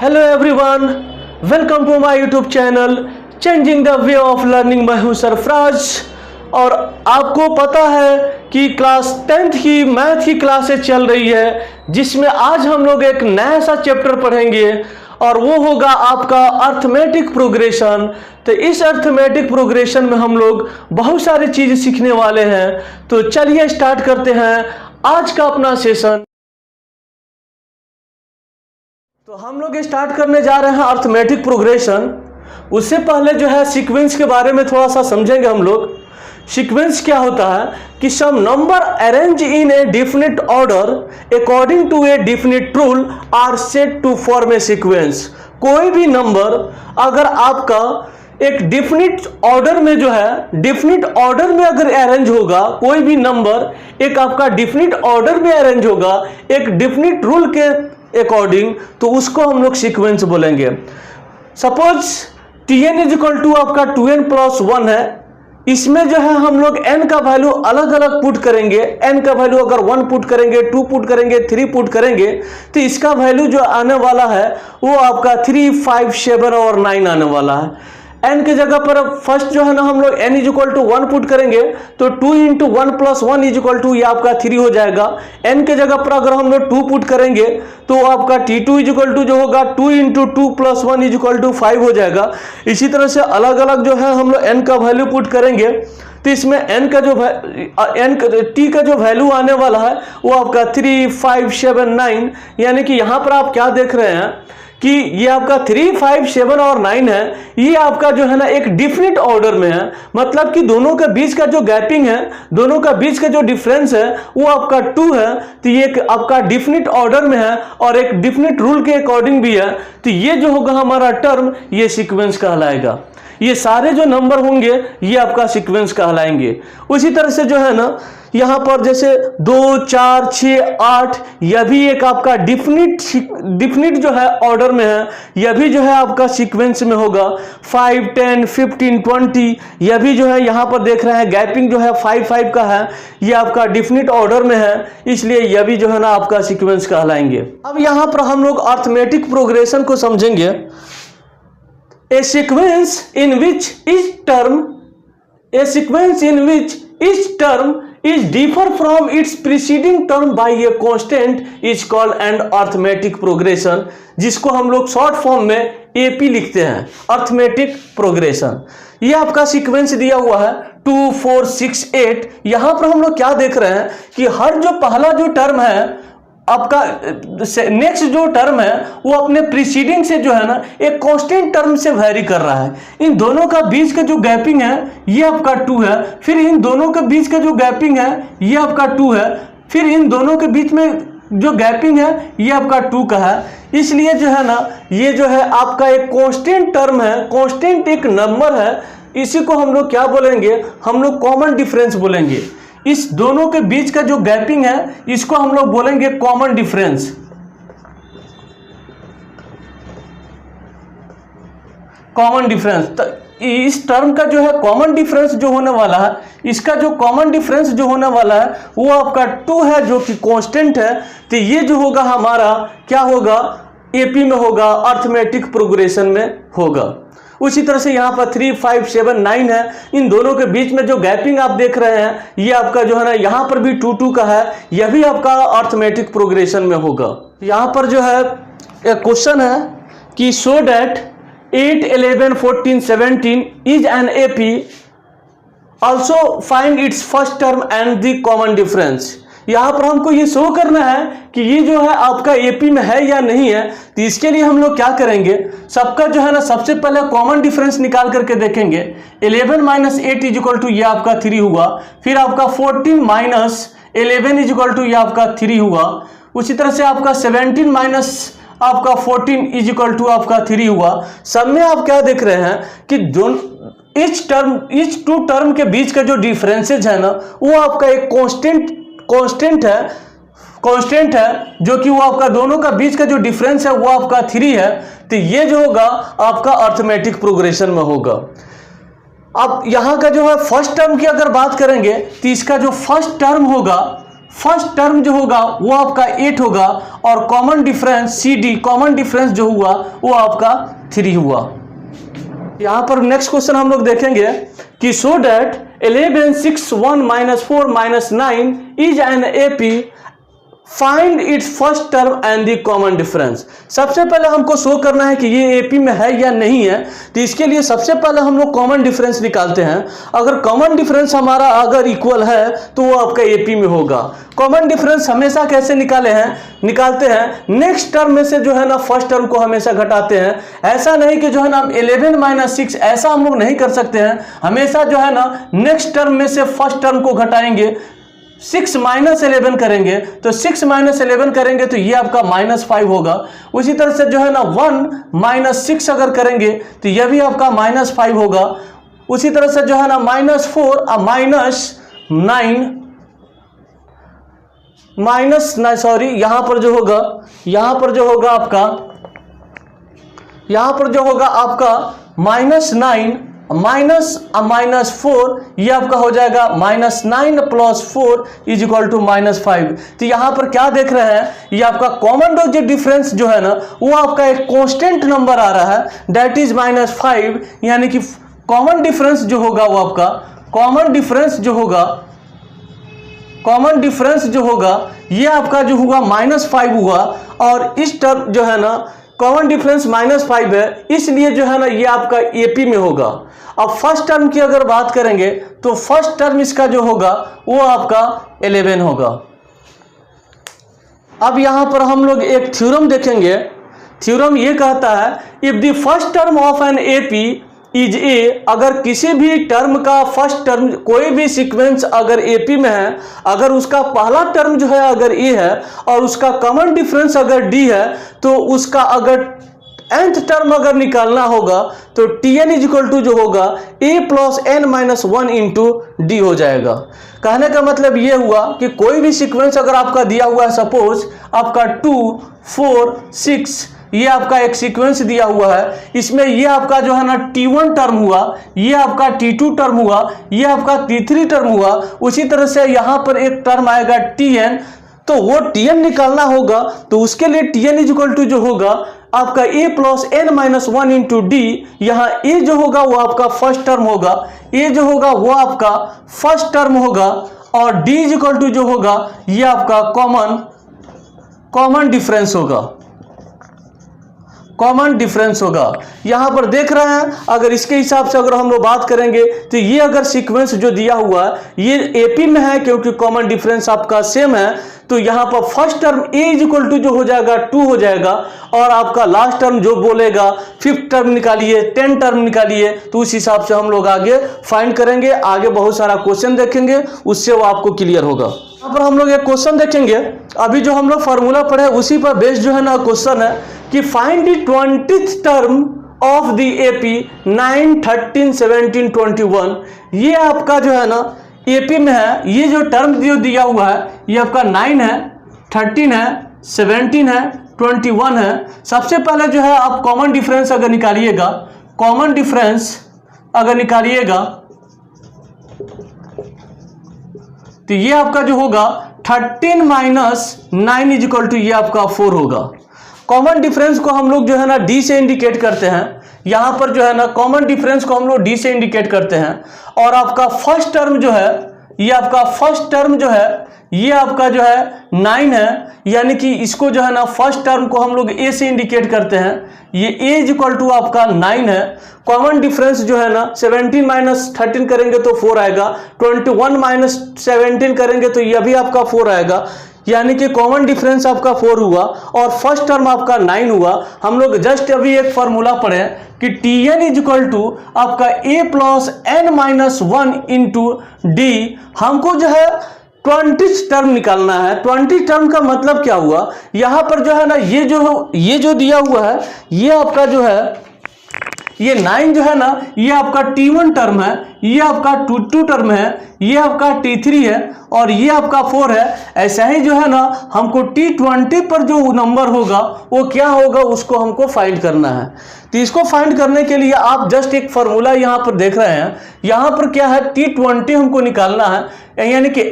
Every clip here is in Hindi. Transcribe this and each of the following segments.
Hello everyone, welcome to my YouTube channel changing the way of learning. मैं हूं सरफराज और आपको पता है कि क्लास 10th की मैथ की क्लासेस चल रही है, जिसमें आज हम लोग एक नया सा चैप्टर पढ़ेंगे और वो होगा आपका अर्थमेटिक प्रोग्रेशन। तो इस अर्थमेटिक प्रोग्रेशन में हम लोग बहुत सारी चीज़ें सीखने वाले हैं। तो चलिए स्टार्ट करते हैं आज का अपना सेशन। तो हम लोग स्टार्ट करने जा रहे हैं अर्थमेटिक प्रोग्रेशन। उससे पहले जो है सीक्वेंस के बारे में थोड़ा सा समझेंगे हम लोग। सीक्वेंस क्या होता है कि some number arrange in a definite order according to a definite rule are set to form a sequence. कोई भी नंबर अगर आपका एक डिफिनिट ऑर्डर में जो है डिफिनिट ऑर्डर में अगर अरेंज होगा, कोई भी नंबर एक आपका डिफिनिट ऑर्डर में अरेंज होगा एक डिफिनिट रूल के अकॉर्डिंग, तो उसको हम लोग सीक्वेंस बोलेंगे। Suppose tn is equal to आपका 2n+1 है। इसमें जो है हम लोग n का वैल्यू अलग अलग पुट करेंगे। n का वैल्यू अगर 1 पुट करेंगे, 2 पुट करेंगे, 3 पुट करेंगे, तो इसका वैल्यू जो आने वाला है वो आपका 3, 5, 7 और 9 आने वाला है। n के जगह पर फर्स्ट जो है ना हम लोग n is equal to 1 put करेंगे, तो 2 × 1+1 इज इक्वल टू ये आपका 3 हो जाएगा। n के जगह पर अगर हम लोग 2 पुट करेंगे तो आपका t2 इज इक्वल टू जो होगा 2 × 2+1 इज इक्वल टू 5 हो जाएगा। इसी तरह से अलग अलग जो है हम लोग n का वैल्यू पुट करेंगे, तो इसमें n का जो t का जो वैल्यू आने वाला है वो आपका 3, 5, 7, 9, यानी कि यहाँ पर आप क्या देख रहे हैं कि ये आपका 3, 5, 7 और 9 है। ये आपका जो है ना एक डिफिनिट ऑर्डर में है, मतलब कि दोनों के बीच का जो गैपिंग है, दोनों का बीच का जो डिफरेंस है वो आपका 2 है। तो ये आपका डिफिनिट ऑर्डर में है और एक डिफिनिट रूल के अकॉर्डिंग भी है। तो ये जो होगा हमारा टर्म, ये सीक्वेंस कहलाएगा। ये सारे जो नंबर होंगे ये आपका सीक्वेंस कहलाएंगे। उसी तरह से जो है ना यहाँ पर जैसे 2, 4, 6, 8, यह भी एक आपका डिफिनिट जो है ऑर्डर में है, यह भी जो है आपका सीक्वेंस में होगा। 5, 10, 15, 20, यह भी जो है यहाँ पर देख रहे हैं गैपिंग जो है 5, 5 का है, यह आपका डिफिनिट ऑर्डर में है, इसलिए यह भी जो है ना आपका सीक्वेंस कहलाएंगे। अब यहाँ पर हम लोग अर्थमेटिक प्रोग्रेशन को समझेंगे। A sequence in which each term is differ from its preceding term by a constant is called an arithmetic progression, जिसको हम लोग शॉर्ट फॉर्म में AP लिखते हैं, अर्थमेटिक प्रोग्रेशन। ये आपका सीक्वेंस दिया हुआ है 2, 4, 6, 8। यहां पर हम लोग क्या देख रहे हैं कि हर जो पहला जो टर्म है आपका नेक्स्ट जो टर्म है वो अपने प्रीसीडिंग से जो है ना एक कांस्टेंट टर्म से वैरी कर रहा है। इन दोनों का बीच का जो गैपिंग है ये आपका 2 है, फिर इन दोनों के बीच का जो गैपिंग है ये आपका 2 है, फिर इन दोनों के बीच में जो गैपिंग है ये आपका 2 का है। इसलिए जो है ना ये जो है आपका एक कांस्टेंट टर्म है, कांस्टेंट एक नंबर है। इसी को हम लोग क्या बोलेंगे, हम लोग कॉमन डिफरेंस बोलेंगे। इस दोनों के बीच का जो गैपिंग है इसको हम लोग बोलेंगे कॉमन डिफरेंस। कॉमन डिफरेंस, तो इस टर्म का जो है कॉमन डिफरेंस जो होने वाला है, इसका जो कॉमन डिफरेंस जो होने वाला है वो आपका 2 है, जो कि कांस्टेंट है। तो ये जो होगा हमारा क्या होगा, एपी में होगा, अर्थमेटिक प्रोग्रेशन में होगा। उसी तरह से यहाँ पर 3, 5, 7, 9 है। इन दोनों के बीच में जो गैपिंग आप देख रहे हैं ये आपका जो है ना यहाँ पर भी 2, 2 का है, यह भी आपका अर्थमेटिक प्रोग्रेशन में होगा। यहाँ पर जो है एक क्वेश्चन है कि show that 8, 11, 14, 17 is an AP, also find its first term and the common difference. यहाँ पर हमको ये शो करना है कि ये जो है आपका एपी में है या नहीं है। तो इसके लिए हम लोग क्या करेंगे, सबका जो है ना सबसे पहले कॉमन डिफरेंस निकाल करके देखेंगे। 11 - 8 इज इक्वल टू ये आपका 3 हुआ, फिर आपका 14 - 11 इज इक्वल टू ये आपका 3 हुआ। उसी तरह से आपका 17 - आपका 14 इज इक्वल टू आपका 3 हुआ। सब में आप क्या देख रहे हैं कि इच 2 टर्म के बीच का जो डिफरेंसेज है ना वो आपका एक कांस्टेंट है, जो कि वो आपका दोनों का बीच का जो डिफरेंस है वो आपका 3 है। तो ये जो होगा आपका अर्थमेटिक प्रोग्रेशन में होगा। अब यहाँ का जो है फर्स्ट टर्म की अगर बात करेंगे तो इसका जो फर्स्ट टर्म होगा फर्स्ट टर्म जो होगा वो आपका 8 होगा और common difference CD common difference जो हुआ वो आपका 3 हुआ। यहां पर नेक्स्ट क्वेश्चन हम लोग देखेंगे कि so that 11 6 1 -4 -9 is an AP, find its first term and the common difference. सबसे पहले हमको शो करना है कि ये AP में है या नहीं है, तो इसके लिए सबसे पहले हम लोग कॉमन डिफरेंस निकालते हैं। अगर कॉमन डिफरेंस हमारा अगर इक्वल है तो वो आपका AP में होगा। कॉमन डिफरेंस हमेशा कैसे निकालते हैं नेक्स्ट टर्म में से जो है ना फर्स्ट टर्म को हमेशा घटाते हैं। ऐसा नहीं कि जो है ना 11 - 6 ऐसा हम लोग नहीं कर सकते हैं, हमेशा जो है ना नेक्स्ट टर्म में से फर्स्ट टर्म को घटाएंगे। 6 - 11 करेंगे तो 6 - 11 करेंगे तो ये आपका -5 होगा। उसी तरह से जो है ना 1 - 6 अगर करेंगे तो यह भी आपका -5 होगा। उसी तरह से जो है ना -4 और यहाँ पर जो होगा आपका -9 -4 ये आपका हो जाएगा -9 + 4 = -5। तो यहाँ पर क्या देख रहे हैं, ये आपका कॉमन डिफरेंस जो है ना वो आपका एक कांस्टेंट नंबर आ रहा है, दैट इज -5। यानी कि कॉमन डिफरेंस जो होगा वो आपका कॉमन डिफरेंस जो होगा ये आपका जो हुआ -5 हुआ। और इस टर्म जो है ना कॉमन डिफरेंस -5 है, इसलिए जो है ना ये आपका AP में होगा। अब फर्स्ट टर्म की अगर बात करेंगे तो फर्स्ट टर्म इसका जो होगा वो आपका 11 होगा। अब यहां पर हम लोग एक थ्योरम देखेंगे। थ्योरम ये कहता है if the first term of an AP is A, अगर किसी भी टर्म का फर्स्ट टर्म कोई भी सीक्वेंस अगर AP में है, अगर उसका पहला टर्म जो है अगर A है और उसका कॉमन डिफरेंस अगर D है, तो उसका अगर nth टर्म अगर निकालना होगा तो Tn जो होगा A + n - 1 × D हो जाएगा। कहने का मतलब ये हुआ कि कोई भी सीक्वेंस अगर आपका दिया हुआ है, सपोज आपका 2 4 6 ये आपका एक सीक्वेंस दिया हुआ है, इसमें ये आपका जो है ना T1 टर्म हुआ, ये आपका T2 टर्म हुआ, ये आपका T3 टर्म हुआ। उसी तरह से यहाँ पर एक टर्म आएगा Tn, तो वो Tn निकालना होगा तो उसके लिए Tn जो होगा आपका A + n - 1 × D। यहाँ A जो होगा वो आपका फर्स्ट टर्म होगा, A जो होगा वो आपका फर्स्ट टर्म होगा और D जो होगा ये आपका कॉमन डिफरेंस होगा। यहां पर देख रहे हैं, अगर इसके हिसाब से अगर हम लोग बात करेंगे तो ये अगर सीक्वेंस जो दिया हुआ है ये AP में है, क्योंकि कॉमन डिफरेंस आपका सेम है, तो यहां पर फर्स्ट टर्म A जो हो जाएगा 2 हो जाएगा और आपका लास्ट टर्म जो बोलेगा 5th टर्म निकालिए 10 टर्म निकालिए, तो उस हिसाब से हम लोग आगे फाइंड करेंगे। आगे बहुत सारा क्वेश्चन देखेंगे, उससे वो आपको क्लियर होगा। यहाँ पर हम लोग एक क्वेश्चन देखेंगे, अभी जो हम लोग फार्मूला पढ़े उसी पर बेस्ड जो है ना क्वेश्चन है कि find the 20th term of the AP 9 13 17 21। ये आपका जो है ना AP में है, ये जो टर्म जो दिया हुआ है ये आपका 9 है 13 है 17 है 21 है। सबसे पहले जो है आप कॉमन डिफरेंस अगर निकालिएगा, तो ये आपका जो होगा 13 - 9 ये आपका 4 होगा। कॉमन डिफरेंस को हम लोग जो है ना D से इंडिकेट करते हैं। यहां पर जो है ना कॉमन डिफरेंस को हम लोग D से इंडिकेट करते हैं। और आपका फर्स्ट टर्म जो है ये आपका जो है 9 है, यानी कि इसको जो है ना फर्स्ट टर्म को हम लोग A से इंडिकेट करते हैं। ये A = आपका 9 है। कॉमन डिफरेंस जो है ना 17 - 13 करेंगे तो 4 आएगा, 21 - 17 करेंगे तो यह भी आपका 4 आएगा, यानी कि कॉमन डिफरेंस आपका 4 हुआ और फर्स्ट टर्म आपका 9 हुआ। हम लोग जस्ट अभी एक फार्मूला पढ़े कि Tn आपका A + n - 1 × D। हमको जो है 20 टर्म निकालना है। 20 टर्म का मतलब क्या हुआ, यहां पर जो है ना ये जो दिया हुआ है ये आपका जो है ये 9 जो है ना, ये आपका T1 टर्म है, ये आपका T2 टर्म है, ये आपका T3 है और ये आपका 4 है। ऐसा ही जो है ना हमको T20 पर जो नंबर होगा वो क्या होगा उसको हमको फाइंड करना है। तो इसको फाइंड करने के लिए आप जस्ट एक फॉर्मूला यहाँ पर देख रहे हैं, यहाँ पर क्या है T20 हमको निकालना है, यानी कि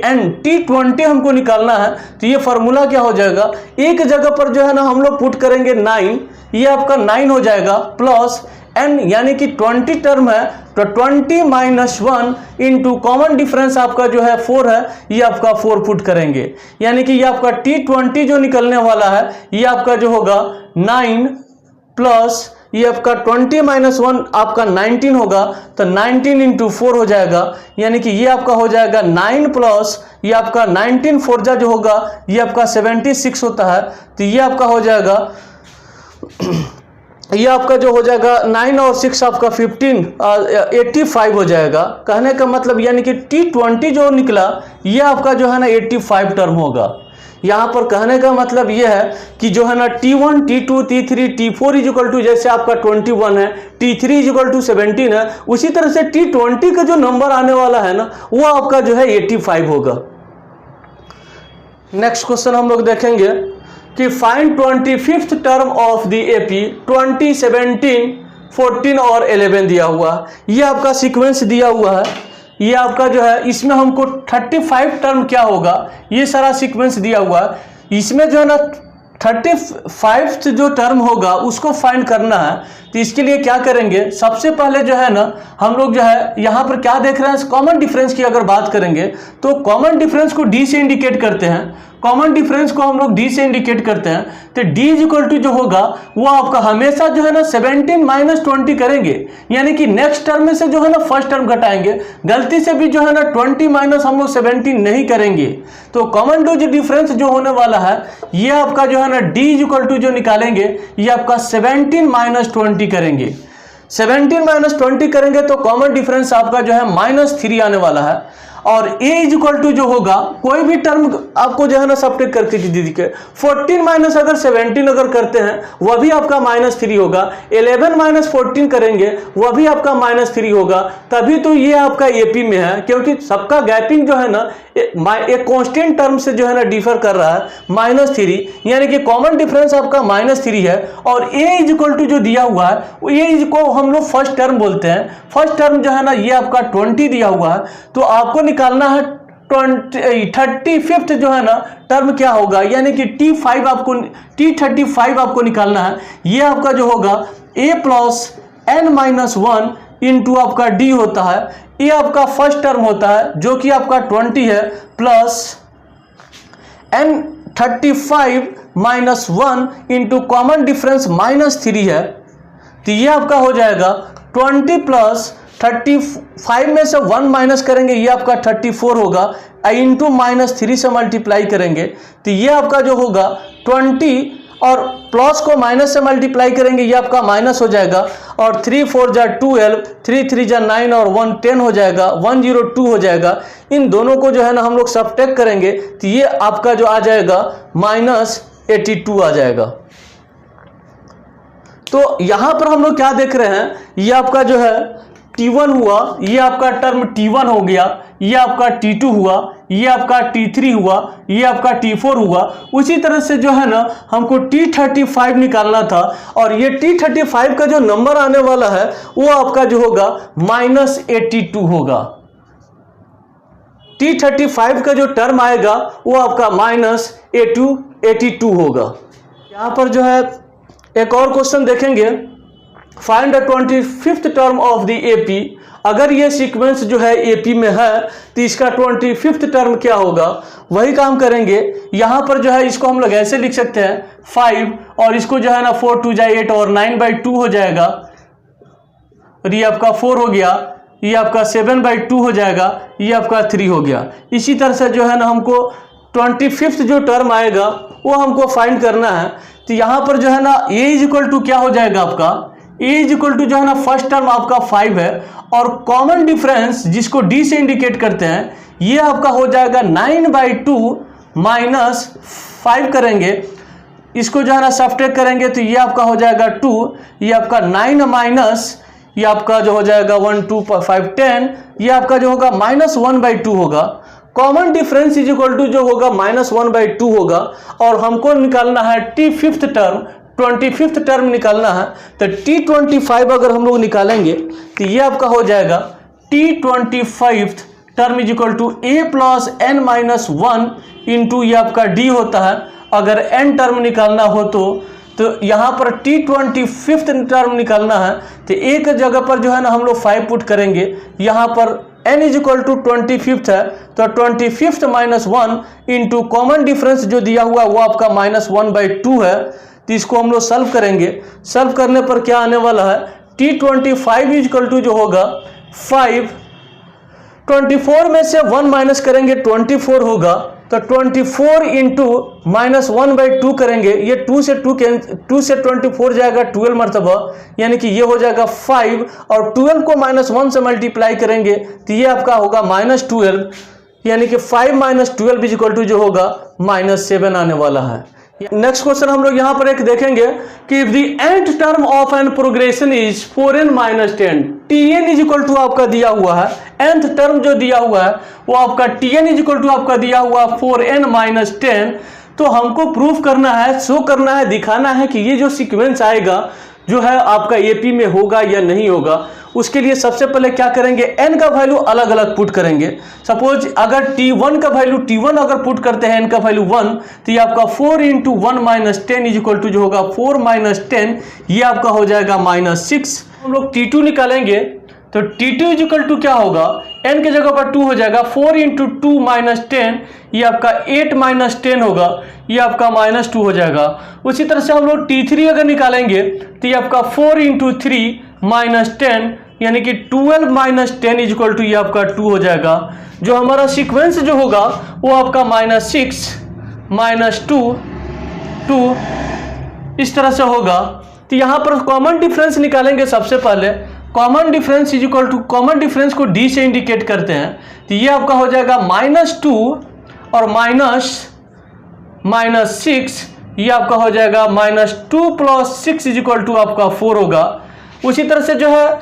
T20 हमको निकालना है। तो ये फॉर्मूला क्या हो जाएगा, एक जगह पर जो है ना हम लोग पुट करेंगे 9, ये आपका 9 हो जाएगा प्लस n यानी कि 20 टर्म है तो 20 माइनस 1 इंटू कॉमन डिफरेंस आपका जो है 4 है, ये आपका 4 पुट करेंगे, यानी कि ये आपका T20 जो निकलने वाला है ये आपका जो होगा 9 प्लस ये आपका 20 माइनस 1 आपका 19 होगा, तो 19 इंटू 4 हो जाएगा, यानी कि ये आपका हो जाएगा 9 प्लस ये आपका 19 4 जो होगा ये आपका 76 होता है। तो ये आपका हो जाएगा ये आपका जो हो जाएगा 9 और 6 आपका 15 85 हो जाएगा। कहने का मतलब यानी कि T20 जो निकला ये आपका जो है ना 85 टर्म होगा। यहाँ पर कहने का मतलब ये है कि जो है ना T1 T2 T3 T4 equal to जैसे आपका 21 है, T3 इक्वल टू 17 है, उसी तरह से T20 का जो नंबर आने वाला है ना वो आपका जो है 85 होगा। नेक्स्ट क्वेश्चन हम लोग देखेंगे कि find 25th term of the AP 20, 17, 14 और 11 दिया हुआ है। ये आपका सीक्वेंस दिया हुआ है, ये आपका जो है इसमें हमको 35 टर्म क्या होगा ये सारा सीक्वेंस दिया हुआ है। इसमें जो है ना 35th जो टर्म होगा उसको फाइंड करना है। तो इसके लिए क्या करेंगे, सबसे पहले जो है ना हम लोग जो है यहाँ पर क्या देख रहे हैं, कॉमन डिफरेंस की अगर बात करेंगे तो कॉमन डिफरेंस को D से इंडिकेट करते हैं, कॉमन डिफरेंस को हम लोग D से इंडिकेट करते हैं। तो D इक्वल टू जो होगा वो आपका हमेशा जो है ना 17 माइनस 20 करेंगे, यानी कि नेक्स्ट टर्म में से जो है ना फर्स्ट टर्म घटाएंगे, गलती से भी जो है ना 20 माइनस हम लोग 17 नहीं करेंगे। तो कॉमन डिफरेंस जो होने वाला है ये आपका जो है ना D इक्वल टू जो निकालेंगे ये आपका 17 माइनस 20 करेंगे, 17 माइनस 20 करेंगे तो कॉमन डिफरेंस आपका जो है -3 आने वाला है। और a इक्वल टू जो होगा कोई भी टर्म आपको जो है ना सब्ट्रैक्ट करके दीदी के 14 माइनस अगर 17 अगर करते हैं वह भी आपका -3 होगा, 11 माइनस 14 करेंगे वह भी आपका -3 होगा। तभी तो ये आपका AP में है, क्योंकि सबका गैपिंग जो है ना एक कांस्टेंट टर्म से जो है ना डिफर कर रहा है -3, यानी कि कॉमन डिफरेंस आपका -3 है। और a इक्वल टू जो दिया हुआ है a को हम लोग फर्स्ट टर्म बोलते हैं, फर्स्ट टर्म जो है ना ये आपका 20 दिया हुआ है। तो आपको निकालना है 35th जो है ना टर्म क्या होगा, यानी कि T35 आपको निकालना है। ये आपका जो होगा a प्लस n-1 इंटू आपका D होता है, ये आपका फर्स्ट टर्म होता है जो कि आपका 20 है, plus n35 minus 1 into common difference -3 है। तो ये आपका हो जाएगा 20 प्लस 35 में से 1 माइनस करेंगे ये आपका 34 होगा, इंटू -3 से मल्टीप्लाई करेंगे तो ये आपका जो होगा 20 और प्लस को माइनस से मल्टीप्लाई करेंगे ये आपका माइनस हो जाएगा। और 3 4 जा 12, 3 3 जा 9 और 1 10 हो जाएगा, 102 हो जाएगा। इन दोनों को जो है ना हम लोग सब्ट्रैक्ट करेंगे तो ये आपका जो आ जाएगा -82 आ जाएगा। तो यहाँ पर हम लोग क्या देख रहे हैं, ये आपका जो है T1 हुआ, ये आपका टर्म T1 हो गया, ये आपका T2 हुआ, ये आपका T3 हुआ, ये आपका T4 हुआ। उसी तरह से जो है ना हमको T35 निकालना था और ये T35 का जो नंबर आने वाला है वो आपका जो होगा -82 होगा। T35 का जो टर्म आएगा वो आपका -82 होगा। यहाँ पर जो है एक और क्वेश्चन देखेंगे, find the 25th term of the AP। अगर ये सीक्वेंस जो है AP में है तो इसका 25th टर्म क्या होगा, वही काम करेंगे। यहाँ पर जो है इसको हम लोग ऐसे लिख सकते हैं 5 और इसको जो है ना 4 2 जाए 8 और 9/2 हो जाएगा, और ये आपका 4 हो गया, ये आपका 7/2 हो जाएगा, ये आपका 3 हो गया। इसी तरह से जो है ना हमको 25th जो टर्म आएगा वो हमको फाइंड करना है। तो यहाँ पर जो है ना a इक्वल टू क्या हो जाएगा आपका, a इक्वल टू जो है ना फर्स्ट टर्म आपका 5 है और कॉमन डिफरेंस जिसको D से इंडिकेट करते हैं ये आपका हो जाएगा 9/2 माइनस 5 करेंगे, इसको जो है ना सब्ट्रैक्ट करेंगे तो ये आपका हो जाएगा 2, ये आपका 9 माइनस ये आपका जो हो जाएगा 1 2 5 10, ये आपका जो होगा -1/2 होगा। Common difference is equal to जो होगा -1/2 होगा। और हमको निकालना है t5th टर्म, 25th टर्म निकालना है। तो t25 अगर हम लोग निकालेंगे तो ये आपका हो जाएगा t25th term is equal to a plus n minus 1 into ये आपका d होता है। अगर n टर्म निकालना हो तो यहाँ पर t25th टर्म निकालना है तो एक जगह पर जो है ना हम लोग 5 पुट करेंगे। यहाँ पर n is equal to 25th है तो 25th minus 1 into common difference जो दिया हुआ वो आपका -1/2 है। तो इसको हम लोग सॉल्व करेंगे। सॉल्व करने पर क्या आने वाला है, t25 इज इक्वल टू जो होगा 5, 24 में से 1 माइनस करेंगे 24 होगा। तो 24 इंटू -1/2 करेंगे, ये 2 से 24 जाएगा 12 मरतबा, यानी कि ये हो जाएगा 5। और 12 को -1 से मल्टीप्लाई करेंगे तो ये आपका होगा -12, यानी कि 5 - 12 इज इक्वल टू जो होगा -7 आने वाला है। नेक्स्ट क्वेश्चन हम लोग यहाँ पर एक देखेंगे कि if the nth term of an progression is 4n - 10, tn is equal to आपका दिया हुआ है, nth टर्म जो दिया हुआ है वो आपका tn इज इक्वल टू आपका दिया हुआ 4n - 10। तो हमको प्रूफ करना है, शो करना है, दिखाना है कि ये जो सीक्वेंस आएगा जो है आपका एपी में होगा या नहीं होगा। उसके लिए सबसे पहले क्या करेंगे, n का वैल्यू अलग अलग पुट करेंगे। सपोज अगर t1 का वैल्यू t1 अगर पुट करते हैं n का वैल्यू 1 तो ये आपका 4 इंटू 1 - 10 इज इक्वल टू जो होगा 4 - 10, ये आपका हो जाएगा -6। हम लोग t2 निकालेंगे तो t2 इज इक्वल टू क्या होगा, n के जगह पर 2 हो जाएगा, 4 इंटू 2 - 10, ये आपका 8 - 10 होगा, ये आपका -2 हो जाएगा। उसी तरह से हम लोग t3 अगर निकालेंगे तो ये आपका 4 इंटू 3 - 10, यानी कि 12 - 10 इज इक्वल टू ये आपका 2 हो जाएगा। जो हमारा सीक्वेंस जो होगा वो आपका -6 -2 2 इस तरह से होगा। तो यहाँ पर कॉमन डिफरेंस निकालेंगे। सबसे पहले common difference is equal to, common difference को d से इंडिकेट करते हैं, तो ये आपका हो जाएगा -2 और -6, ये आपका हो जाएगा -2 + 6 इज इक्वल टू आपका 4 होगा। उसी तरह से जो है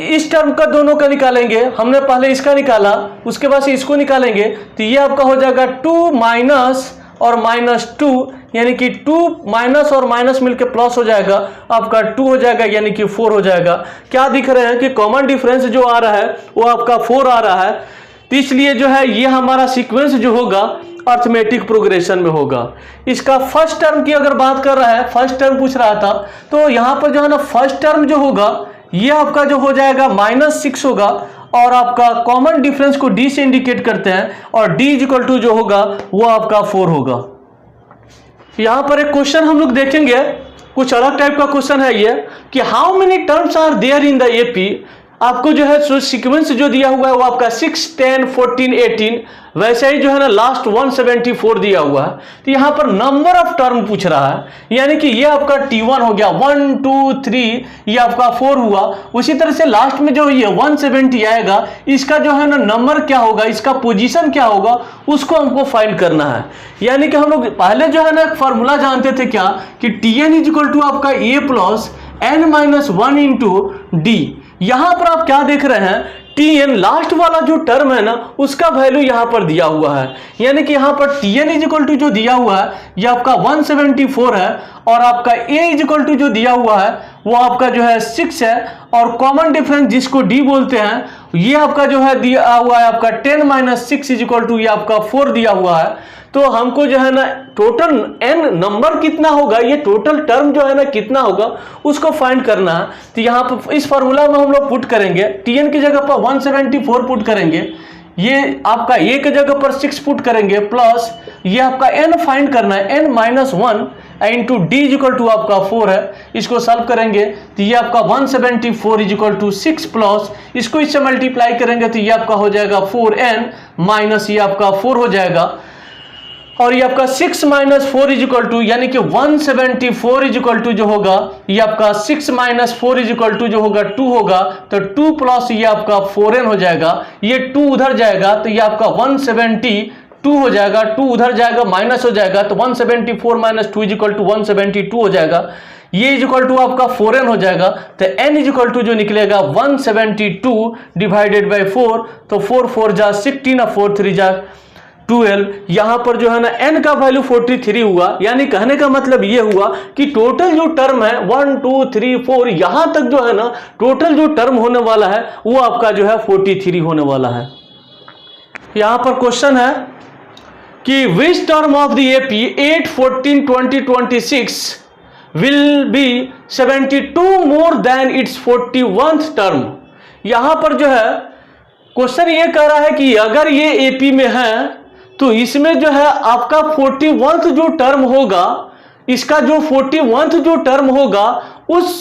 इस टर्म का दोनों का निकालेंगे, हमने पहले इसका निकाला उसके बाद से इसको निकालेंगे तो ये आपका हो जाएगा 2 माइनस और -2, यानी कि 2 माइनस और माइनस मिलके प्लस हो जाएगा, आपका 2 हो जाएगा, यानी कि 4 हो जाएगा। क्या दिख रहे हैं कि कॉमन डिफरेंस जो आ रहा है वो आपका 4 आ रहा है। तो इसलिए जो है ये हमारा सीक्वेंस जो होगा अर्थमेटिक प्रोग्रेशन में होगा। इसका फर्स्ट टर्म की अगर बात कर रहा है, फर्स्ट टर्म पूछ रहा था, तो यहाँ पर जो है ना फर्स्ट टर्म जो होगा ये आपका जो हो जाएगा -6 होगा। और आपका कॉमन डिफरेंस को d से इंडिकेट करते हैं और d इज इक्वल टू जो होगा वो आपका 4 होगा। यहाँ पर एक क्वेश्चन हम लोग देखेंगे, कुछ अलग टाइप का क्वेश्चन है ये कि how many terms are there in the AP. आपको जो है सीक्वेंस जो दिया हुआ है वो आपका 6 10 14 18, वैसे ही जो है ना लास्ट 174 दिया हुआ है। तो यहाँ पर नंबर ऑफ टर्म पूछ रहा है, यानी कि ये आपका T1 हो गया, 1 2 3, ये आपका 4 हुआ। उसी तरह से लास्ट में जो ये 170 आएगा, इसका जो है ना नंबर क्या होगा, इसका पोजीशन क्या होगा, उसको हमको फाइंड करना है। यानी कि हम लोग पहले जो है ना एक फॉर्मूला जानते थे क्या, कि Tn इज इक्वल टू आपका a plus n - 1 into d। यहां पर आप क्या देख रहे हैं, Tn लास्ट वाला जो टर्म है ना उसका वैल्यू यहां पर दिया हुआ है, यानी कि यहां पर Tn इज इक्वल टू जो दिया हुआ है ये आपका 174 है, और आपका a इज इक्वल टू जो दिया हुआ है वो आपका जो है 6 है, और कॉमन डिफरेंस जिसको d बोलते हैं ये आपका जो है दिया हुआ है आपका 10 - 6 इज इक्वल टू ये आपका 4 दिया हुआ है। तो हमको जो है ना टोटल n नंबर कितना होगा, ये टोटल टर्म जो है ना कितना होगा उसको फाइंड करना है। तो यहाँ पर इस फार्मूला में हम लोग पुट करेंगे, Tn की जगह पर 174 पुट करेंगे, ये आपका a की जगह पर 6 पुट करेंगे, प्लस ये आपका n फाइंड करना है, n - 1 into d is equal to आपका 4 है। इसको सॉल्व करेंगे तो ये आपका 174 इज इक्वल टू 6 प्लस इसको इससे मल्टीप्लाई करेंगे तो ये आपका हो जाएगा 4n माइनस ये आपका 4 हो जाएगा, और ये आपका 6 - 4 इज इक्वल टू, यानी कि 174 इज इक्वल टू जो होगा ये आपका 6 - 4 इज इक्वल टू जो होगा 2 होगा, तो 2 प्लस ये आपका 4n हो जाएगा, ये 2 उधर जाएगा तो ये आपका 172 हो जाएगा, 2 उधर जाएगा माइनस हो जाएगा, तो 174 - 2 इज इक्वल टू 172 हो जाएगा। ये इक्वल टू आपका 4n हो जाएगा। तो n इक्वल टू जो निकलेगा 172 डिवाइडेड बाई 4, तो 4 4 जा 16 और 4 3 जा 12। यहां पर जो है ना n का वैल्यू 43 हुआ। यानी कहने का मतलब ये हुआ कि टोटल जो टर्म है 1 2 3 4 यहां तक जो है ना टोटल जो टर्म होने वाला है वो आपका जो है 43 होने वाला है। यहां पर क्वेश्चन है कि which term of the AP 8 14 20 26 will be 72 more than it's 41th term. यहां पर जो है क्वेश्चन ये कह रहा है कि अगर ये एपी में है तो इसमें जो है आपका 41th जो टर्म होगा, इसका जो 41th जो टर्म होगा उस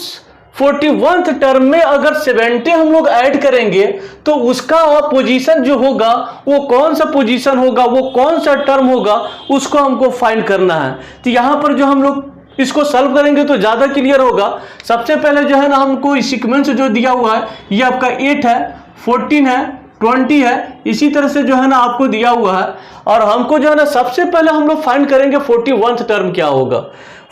41th टर्म में अगर 70 हम लोग ऐड करेंगे तो उसका पोजीशन जो होगा वो कौन सा पोजीशन होगा, वो कौन सा टर्म होगा, उसको हमको फाइंड करना है। तो यहां पर जो हम लोग इसको सॉल्व करेंगे तो ज्यादा क्लियर होगा। सबसे पहले जो है ना हमको सीक्वेंस जो दिया हुआ है ये आपका 8 है, 14 है, 20 है, इसी तरह से जो है ना आपको दिया हुआ है। और हमको जो है ना सबसे पहले हम लोग फाइंड करेंगे 41th टर्म क्या होगा।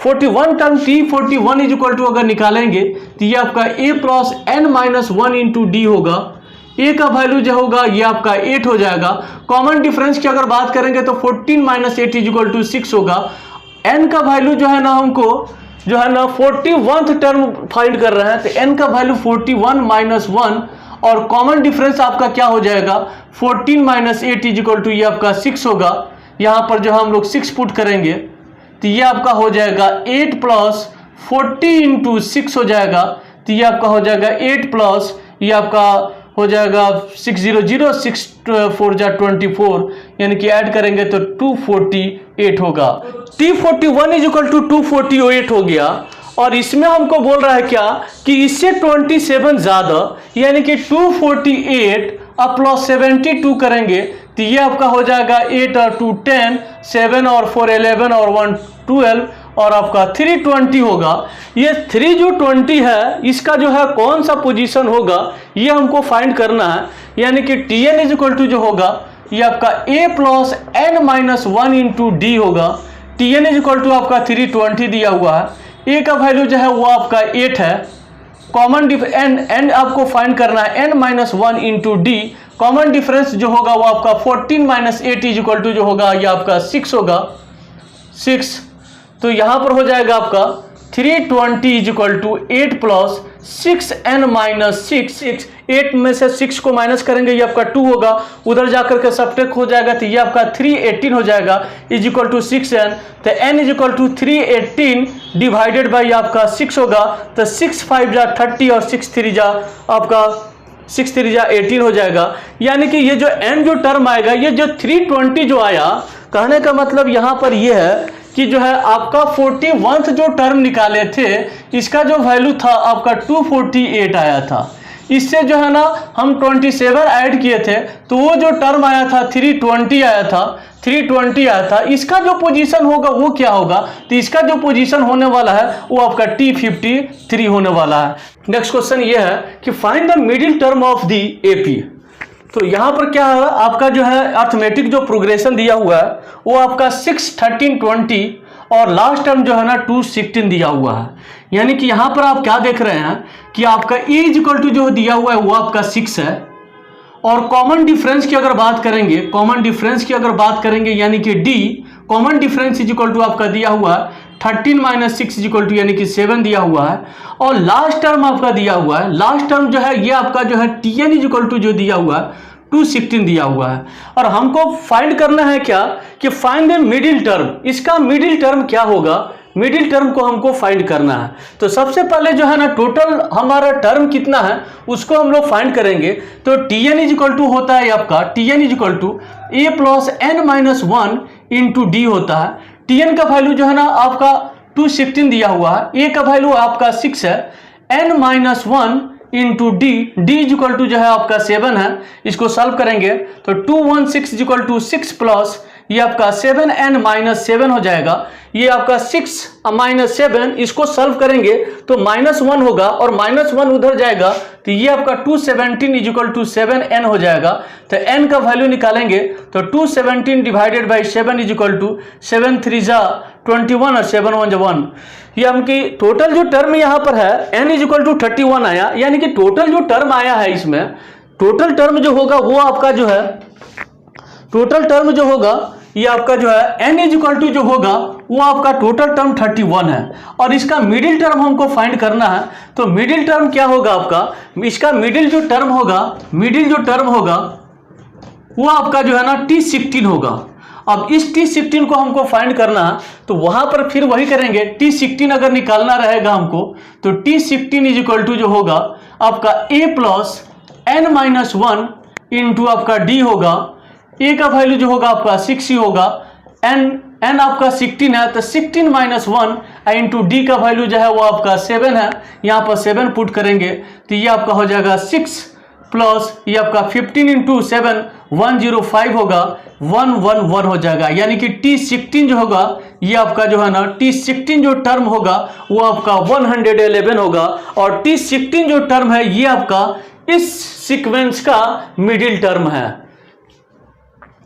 41 term T41 is equal to अगर निकालेंगे तो ये आपका a plus n minus 1 into D होगा। a का वैल्यू जो होगा ये आपका 8 हो जाएगा। कॉमन डिफरेंस की अगर बात करेंगे तो 14 माइनस 8 इज इक्वल टू 6 होगा। n का वैल्यू जो है ना हमको जो है ना 41th टर्म फाइंड कर रहे हैं तो n का वैल्यू 41 माइनस 1 और कॉमन डिफरेंस आपका क्या हो जाएगा 14 माइनस 8 इज इक्वल टू ये आपका 6 होगा। यहाँ पर जो हम लोग 6 पुट करेंगे तो ये आपका हो जाएगा 8 प्लस 40 इंटू 6 हो जाएगा। तो ये आपका हो जाएगा 8 प्लस ये आपका हो जाएगा 600 6 4 जा 24, यानी कि ऐड करेंगे तो 248 होगा। T41 इज इक्वल टू 248 हो गया। और इसमें हमको बोल रहा है क्या कि इससे 27 ज्यादा यानी कि 248 अब प्लस 72 करेंगे तो ये आपका हो जाएगा 8 और 2 10, 7 और 4 11 और 1 12 और आपका 320 होगा। ये 3 जो 20 है इसका जो है कौन सा पोजीशन होगा ये हमको फाइंड करना है। यानी कि Tn इज इक्वल टू जो होगा ये आपका a plus n minus 1 into D होगा। Tn इज इक्वल टू आपका 320 दिया हुआ है। a का वैल्यू जो है वो आपका 8 है। कॉमन n आपको फाइंड करना है n minus 1 into D. Common difference जो होगा वो आपका 14 माइनस 8 इज इक्वल टू जो होगा ये आपका 6 होगा 6। तो यहां पर हो जाएगा आपका 320 is equal to 8 plus 6n minus 6। 8 में से 6 को माइनस करेंगे ये आपका 2 होगा, उधर जाकर के सब्ट्रैक्ट हो जाएगा तो ये आपका 318 हो जाएगा इज इक्वल टू 6n। तो n is equal to 318 divided by आपका 6 होगा। तो 6 5 जा 30 और 6 3 जा आपका 6 3 जा 18 हो जाएगा। यानी कि ये जो n जो टर्म आएगा ये जो 320 जो आया, कहने का मतलब यहाँ पर ये है कि जो है आपका 41th जो टर्म निकाले थे इसका जो वैल्यू था आपका 248 आया था। इससे जो है ना हम 27 ऐड किए थे तो वो जो टर्म आया था 320 आया था, 320 आया था। इसका जो पोजीशन होगा वो क्या होगा, तो इसका जो पोजीशन होने वाला है वो आपका T53 होने वाला है। नेक्स्ट क्वेश्चन ये है कि find the middle term of the AP. तो यहाँ पर क्या है आपका जो है अर्थमेटिक जो प्रोग्रेशन दिया हुआ है वो आपका 6 13 20 और लास्ट टर्म जो है ना 2 16 दिया हुआ है। यानी कि यहाँ पर आप क्या देख रहे हैं कि आपका a इज इक्वल टू जो दिया हुआ है वो आपका 6 है। और कॉमन डिफरेंस की अगर बात करेंगे, कॉमन डिफरेंस की अगर बात करेंगे यानी कि d common difference is equal to आपका दिया हुआ है 13 माइनस 6 इज इक्वल टू यानी कि 7 दिया हुआ है। और लास्ट टर्म आपका दिया हुआ है, लास्ट टर्म जो है ये आपका जो है Tn इज इक्वल टू जो दिया हुआ है 216 दिया हुआ है। और हमको फाइंड करना है क्या कि फाइंड द मिडिल टर्म। इसका मिडिल टर्म क्या होगा, मिडिल टर्म को हमको फाइंड करना है। तो सबसे पहले जो है ना टोटल हमारा टर्म कितना है उसको हम लोग फाइंड करेंगे। तो Tn इज इक्वल टू होता है आपका Tn is equal to a plus n minus 1 into d होता है। Tn का वैल्यू जो है ना आपका 216 दिया हुआ है, a का वैल्यू आपका 6 है, n minus 1 into d, d is equal to जो है आपका 7 है। इसको सॉल्व करेंगे तो 216 इज इक्वल टू 6 प्लस ये आपका 7n माइनस 7 हो जाएगा। ये आपका 6 माइनस 7 इसको सॉल्व करेंगे तो -1 होगा और -1 उधर जाएगा तो ये आपका 217 इज इक्वल टू 7n हो जाएगा। तो n का वैल्यू निकालेंगे तो 217 divided by 7 is equal to 7 3 जा 21 और 7 1 1, ये हम की टोटल जो टर्म यहाँ पर है n इज इक्वल टू 31 आया, यानी कि टोटल जो टर्म आया है इसमें, टोटल टर्म जो होगा वो आपका जो है, टोटल टर्म जो होगा ये आपका जो है n इज इक्वल टू जो होगा वो आपका टोटल टर्म 31 है। और इसका मिडिल टर्म हमको फाइंड करना है, तो मिडिल टर्म क्या होगा आपका, इसका मिडिल जो टर्म होगा, मिडिल जो टर्म होगा वो आपका जो है ना T16 होगा। अब इस T16 को हमको फाइंड करना है, तो वहां पर फिर वही करेंगे, T16 अगर निकालना रहेगा हमको तो T16 इज इक्वल टू जो होगा आपका a plus n minus 1 into आपका d होगा, a का वैल्यू जो होगा आपका 6 ही होगा, n आपका 16 है तो 16 माइनस 1 इंटू d का वैल्यू जो है वो आपका 7 है, यहाँ पर 7 पुट करेंगे तो ये आपका हो जाएगा 6 प्लस ये आपका 15 इंटू 7 105 होगा, 111 हो जाएगा, यानी कि T16 जो होगा ये आपका जो है ना T16 जो टर्म होगा वो आपका 111 होगा, और T16 जो टर्म है ये आपका इस सीक्वेंस का मिडिल टर्म है।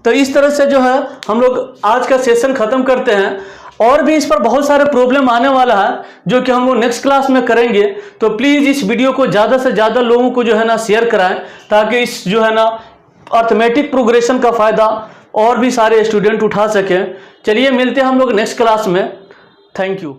तो इस तरह से जो है हम लोग आज का सेशन खत्म करते हैं, और भी इस पर बहुत सारे प्रॉब्लम आने वाला है जो कि हम लोग नेक्स्ट क्लास में करेंगे। तो प्लीज इस वीडियो को ज्यादा से ज्यादा लोगों को जो है ना शेयर कराएं, ताकि इस जो है ना अर्थमेटिक प्रोग्रेशन का फायदा और भी सारे स्टूडेंट उठा सकें। चलिए मिलते हैं हम लोग नेक्स्ट क्लास में। Thank you.